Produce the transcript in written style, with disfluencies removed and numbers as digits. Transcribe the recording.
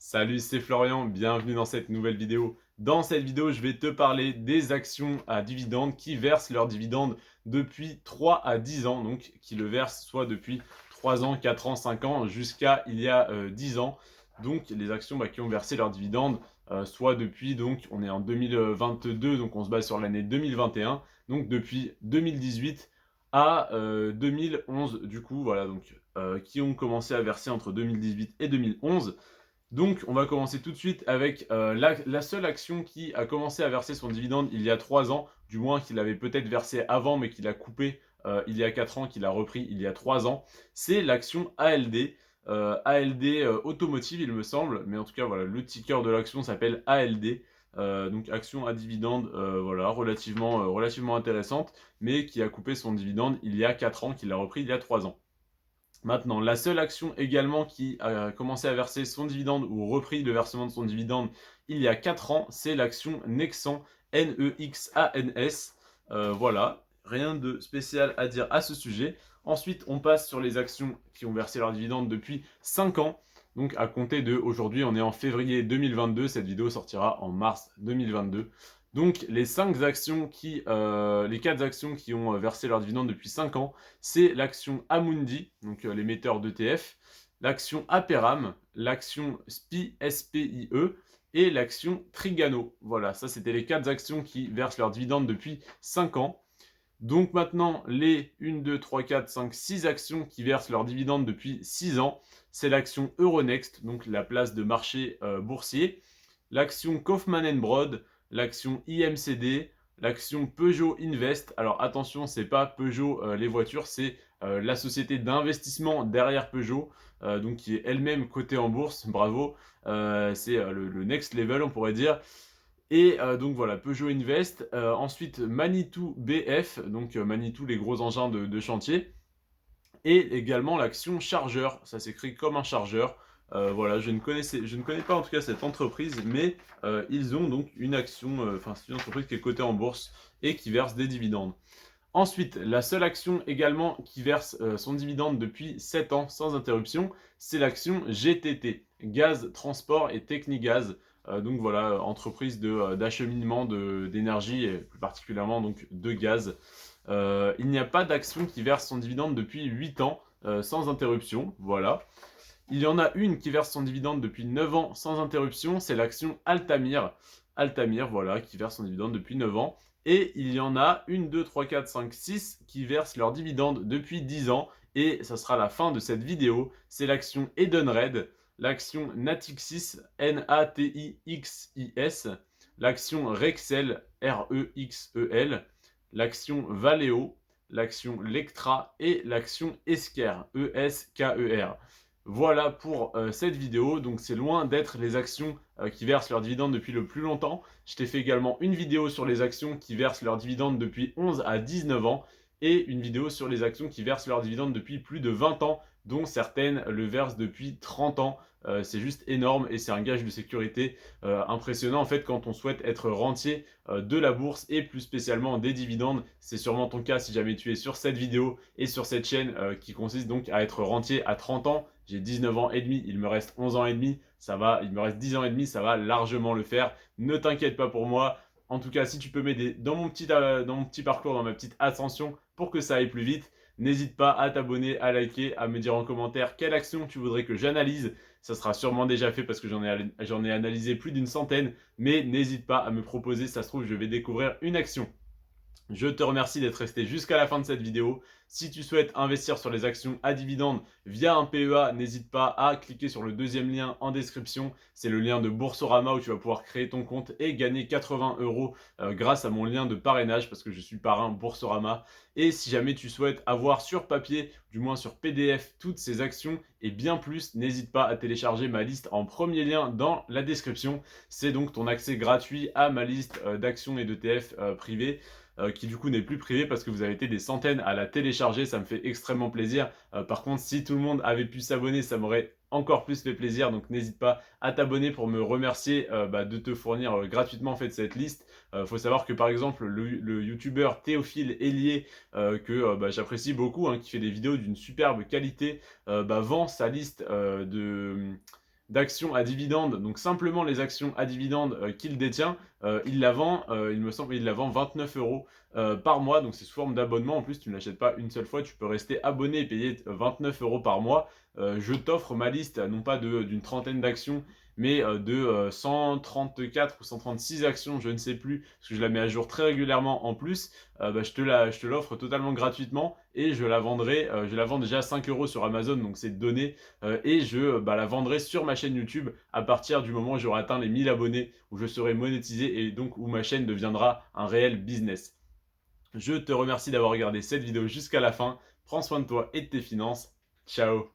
Salut, c'est Florian, bienvenue dans cette nouvelle vidéo. Dans cette vidéo, je vais te parler des actions à dividendes qui versent leurs dividendes depuis 3 à 10 ans, donc qui le versent soit depuis 3 ans, 4 ans, 5 ans, jusqu'à il y a 10 ans. Donc les actions qui ont versé leurs dividendes, soit depuis, donc on est en 2022, donc on se base sur l'année 2021, donc depuis 2018 à 2011, du coup, voilà, donc qui ont commencé à verser entre 2018 et 2011. Donc, on va commencer tout de suite avec la seule action qui a commencé à verser son dividende il y a 3 ans, du moins qu'il avait peut-être versé avant, mais qu'il a coupé il y a 4 ans, qu'il a repris il y a 3 ans. C'est l'action ALD, ALD Automotive, il me semble, mais en tout cas, voilà, le ticker de l'action s'appelle ALD. Donc action à dividende, voilà, relativement intéressante, mais qui a coupé son dividende il y a 4 ans, qu'il a repris il y a 3 ans. Maintenant, la seule action également qui a commencé à verser son dividende ou repris le versement de son dividende il y a 4 ans, c'est l'action Nexans, Nexans. Voilà, rien de spécial à dire à ce sujet. Ensuite, on passe sur les actions qui ont versé leur dividende depuis 5 ans. Donc à compter de aujourd'hui, on est en février 2022, cette vidéo sortira en mars 2022. Donc les 4 actions qui ont versé leur dividende depuis 5 ans, c'est l'action Amundi, donc l'émetteur d'ETF, l'action Aperam, l'action SPIE et l'action Trigano. Voilà, ça c'était les 4 actions qui versent leurs dividendes depuis 5 ans. Donc maintenant, les 1, 2, 3, 4, 5, 6 actions qui versent leurs dividendes depuis 6 ans, c'est l'action Euronext, donc la place de marché boursier, l'action Kaufmann Broad, l'action IMCD, l'action Peugeot Invest. Alors attention, c'est pas Peugeot les voitures, c'est la société d'investissement derrière Peugeot, donc qui est elle-même cotée en bourse. Bravo, c'est le next level, on pourrait dire. Et donc voilà, Peugeot Invest. Ensuite, Manitou BF, donc Manitou, les gros engins de chantier. Et également l'action Chargeur, ça s'écrit comme un chargeur. Voilà, je ne connais pas en tout cas cette entreprise, mais ils ont donc une action, enfin c'est une entreprise qui est cotée en bourse et qui verse des dividendes. Ensuite, la seule action également qui verse son dividende depuis 7 ans sans interruption, c'est l'action GTT, Gaz, Transport et Technigaz. Donc voilà, entreprise d'acheminement d'énergie et plus particulièrement donc de gaz. Il n'y a pas d'action qui verse son dividende depuis 8 ans sans interruption. Voilà. Il y en a une qui verse son dividende depuis 9 ans sans interruption, c'est l'action Altamir. Altamir, voilà, qui verse son dividende depuis 9 ans. Et il y en a 1, 2, 3, 4, 5, 6 qui versent leur dividende depuis 10 ans. Et ça sera la fin de cette vidéo. C'est l'action Edenred, l'action Natixis, Natixis, l'action Rexel, Rexel, l'action Valeo, l'action Lectra et l'action Esker, Esker. Voilà pour cette vidéo, donc c'est loin d'être les actions qui versent leurs dividendes depuis le plus longtemps. Je t'ai fait également une vidéo sur les actions qui versent leurs dividendes depuis 11 à 19 ans et une vidéo sur les actions qui versent leurs dividendes depuis plus de 20 ans, dont certaines le versent depuis 30 ans. C'est juste énorme et c'est un gage de sécurité impressionnant en fait quand on souhaite être rentier de la bourse et plus spécialement des dividendes. C'est sûrement ton cas si jamais tu es sur cette vidéo et sur cette chaîne qui consiste donc à être rentier à 30 ans. J'ai 19 ans et demi, il me reste 11 ans et demi, ça va, il me reste 10 ans et demi, ça va largement le faire. Ne t'inquiète pas pour moi. En tout cas, si tu peux m'aider dans mon petit parcours, dans ma petite ascension pour que ça aille plus vite, n'hésite pas à t'abonner, à liker, à me dire en commentaire quelle action tu voudrais que j'analyse. Ça sera sûrement déjà fait parce que j'en ai analysé plus d'une centaine, mais n'hésite pas à me proposer, ça se trouve, je vais découvrir une action. Je te remercie d'être resté jusqu'à la fin de cette vidéo. Si tu souhaites investir sur les actions à dividendes via un PEA, n'hésite pas à cliquer sur le deuxième lien en description. C'est le lien de Boursorama où tu vas pouvoir créer ton compte et gagner 80 euros grâce à mon lien de parrainage parce que je suis parrain Boursorama. Et si jamais tu souhaites avoir sur papier, du moins sur PDF, toutes ces actions et bien plus, n'hésite pas à télécharger ma liste en premier lien dans la description. C'est donc ton accès gratuit à ma liste d'actions et d'ETF privés qui du coup n'est plus privé parce que vous avez été des centaines à la télécharger, ça me fait extrêmement plaisir. Par contre, si tout le monde avait pu s'abonner, ça m'aurait encore plus fait plaisir, donc n'hésite pas à t'abonner pour me remercier de te fournir gratuitement en fait cette liste. Faut savoir que par exemple le youtubeur Théophile Hélier que j'apprécie beaucoup, hein, qui fait des vidéos d'une superbe qualité, vend sa liste d'actions à dividendes, donc simplement les actions à dividendes qu'il détient, il la vend, il me semble, il la vend 29 euros par mois, donc c'est sous forme d'abonnement. En plus, tu ne l'achètes pas une seule fois, tu peux rester abonné et payer 29 euros par mois. Je t'offre ma liste, non pas d'une trentaine d'actions, mais de 134 ou 136 actions, je ne sais plus, parce que je la mets à jour très régulièrement en plus. Bah, je te l'offre totalement gratuitement et je la vendrai, je la vends déjà à 5 euros sur Amazon, donc c'est donné, et je la vendrai sur ma chaîne YouTube à partir du moment où j'aurai atteint les 1000 abonnés, où je serai monétisé et donc où ma chaîne deviendra un réel business. Je te remercie d'avoir regardé cette vidéo jusqu'à la fin. Prends soin de toi et de tes finances. Ciao.